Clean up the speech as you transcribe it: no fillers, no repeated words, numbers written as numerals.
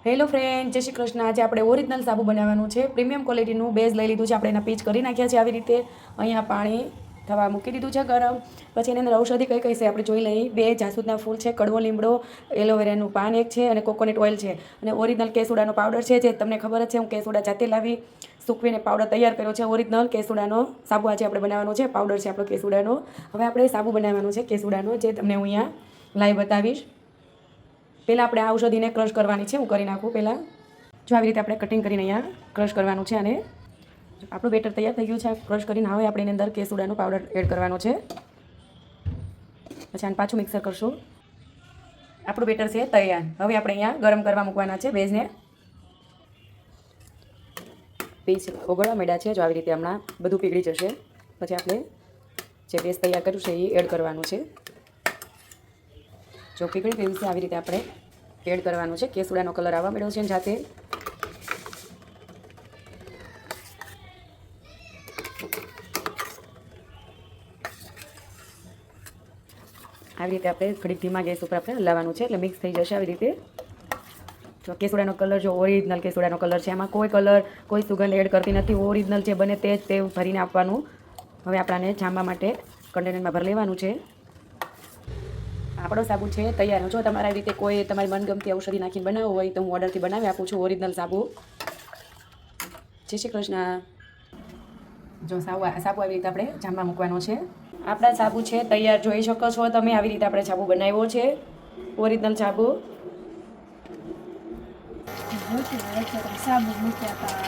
Hello friend, જય શ્રી કૃષ્ણ. આજે આપણે ઓરિજિનલ સાબુ બનાવવાનું છે. પ્રીમિયમ ક્વોલિટીનું બેઝ લઈ લીધું છે. આપણે એના પીચ કરી નાખ્યા છે આવી રીતે. અહીંયા પાણી થવા મૂકી દીધું છે ગરમ. પછી એની અંદર ઔષધિ કઈ કઈ છે આપણે જોઈ લઈએ. 2 જાસૂદના ફૂલ છે, કડવો લીમડો, એલોવેરાનું પાન એક છે અને કોકોનટ ઓઇલ છે. અને ઓરિજિનલ કેસુડાનો પાવડર છે, જે તમને ખબર જ છે. હું કેસુડા જાતે લાવી સૂકવીને પાવડર તૈયાર કર્યો છે. ઓરિજિનલ કેસુડાનો સાબુ આજે આપણે બનાવવાનો છે. પાવડર છે આપણો કેસુડાનો. હવે આપણે સાબુ બનાવવાનો છે કેસુડાનો, જે તમને હું અહીંયા લાઈવ બતાવીશ. પહેલાં આપણે આ ઔષધિને ક્રશ કરવાની છે. હું કરી નાખું પહેલાં. જો આવી રીતે આપણે કટિંગ કરીને અહીંયા ક્રશ કરવાનું છે. અને આપણું બેટર તૈયાર થઈ ગયું છે. ક્રશ કરીને હવે આપણે એની અંદર કેસુડાનો પાવડર એડ કરવાનો છે. પછી આને પાછું મિક્સર કરશું. આપણું બેટર છે તૈયાર. હવે આપણે અહીંયા ગરમ કરવા મૂકવાના છે બેઝને. પીસ ઓગળવા માંડ્યા છે. જો આવી રીતે હમણાં બધું પીગળી જશે. પછી આપણે જે બેઝ તૈયાર કર્યું છે એ એડ કરવાનું છે. જો પીગળી ગયું છે આવી રીતે આપણે એડ કરવાનું છે. કેસુડાનો કલર આવવા મળ્યો છે જાતે. આવી રીતે આપણે ઘડીક ધીમા ગેસ ઉપર આપણે હલાવવાનું છે, એટલે મિક્સ થઈ જશે આવી રીતે. જો કેસુડાનો કલર, જો ઓરિજિનલ કેસુડાનો કલર છે. એમાં કોઈ કલર, કોઈ સુગંધ એડ કરતી નથી. ઓરિજિનલ જે બને તે જ તે ભરીને આપવાનું. હવે આપણાને જામવા માટે કન્ટેનરમાં ભરી લેવાનું છે. આપણો સાબુ છે તૈયાર. જો તમારા રીતે કોઈ તમારી મનગમતી ઔષધિ નાખીને બનાવવું હોય તો હું ઓર્ડરથી બનાવી આપું છું ઓરિજિનલ સાબુ. જય શ્રી કૃષ્ણ. જો સાબુ આવી રીતે આપણે જામમાં મૂકવાનો છે. આપણા સાબુ છે તૈયાર. જોઈ શકો છો તમે, આવી રીતે આપણે સાબુ બનાવ્યો છે, ઓરિજિનલ સાબુ. સાબુ મૂક્યા હતા.